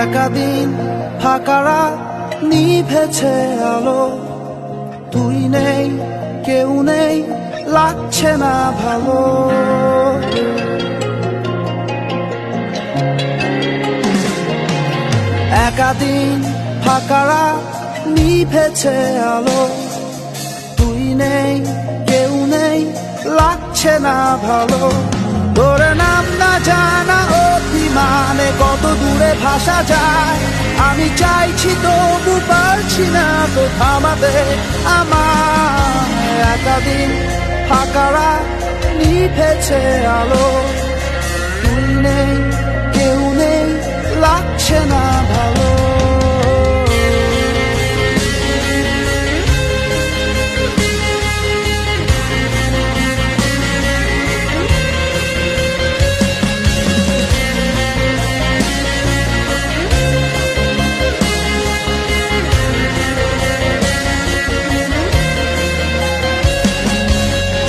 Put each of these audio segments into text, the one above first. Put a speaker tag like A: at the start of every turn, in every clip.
A: একা দিন ফাঁকা রাত নিভেছে আলো, তুই নেই কেউ নেই লাগছে না ভালো। একা দিন ফাঁকা রাত নিভেছে আলো, তুই নেই কেউ নেই লাগছে না ভালো। তোর নাম না জানা অভিমানে কত দূরে ভাসা যায়, আমি চাইছি তবু পারছি না তো থামাতে আমার। একা দিন ফাঁকা রাত নিভেছে আলো, তুই নেই কেউ নেই লাগছে না ভালো।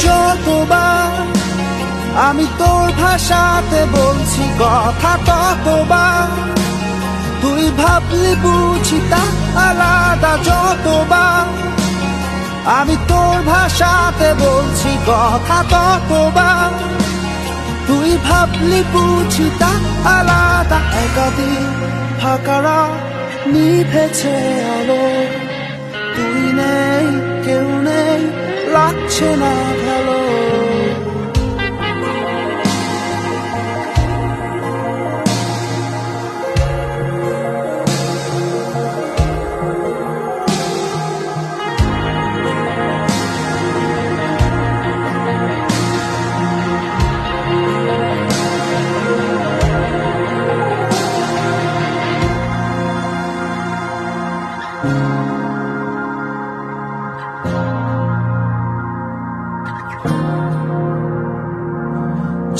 A: যতবার আমি তোর ভাষাতে বলছি কথা, ততবার তুই ভাবলি বুঝি তা আলাদা। যতবার আমি তোর ভাষাতে বলছি কথা, ততবার তুই ভাবলি বুঝি তা আলাদা। একা দিন ফাঁকা রাত নিভেছে আলো, তুই নেই কেউ নেই লাগছে না ভালো।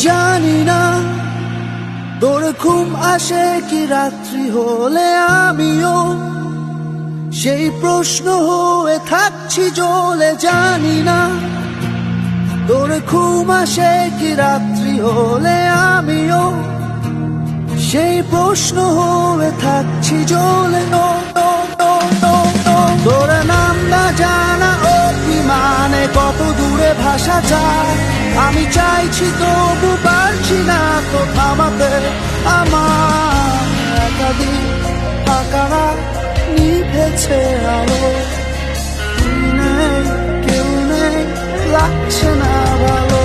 A: জানি না তোর ঘুম আসে কি রাত্রি হলে, আমিও সেই প্রশ্ন হয়ে থাকছি জ্বলে। জানি না তোর ঘুম আসে কি রাত্রি হলে, আমিও সেই প্রশ্ন হয়ে থাকছি জ্বলে। তোর নাম না জানা অভিমানে কত দূরে ভাসা যায়, আমি চাইছি তবু পারছি না তো থামাতে আমার। একা দিন ফাঁকা রাত নিভেছে আলো, তুই নেই কেউ নেই লাগছে না ভালো।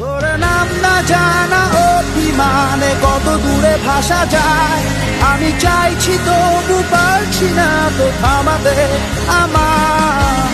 A: তোর নাম না জানা অভিমানে কত দূরে ভাসা যায়, আমি চাইছি তবু পারছি না তো থামাতে আমার।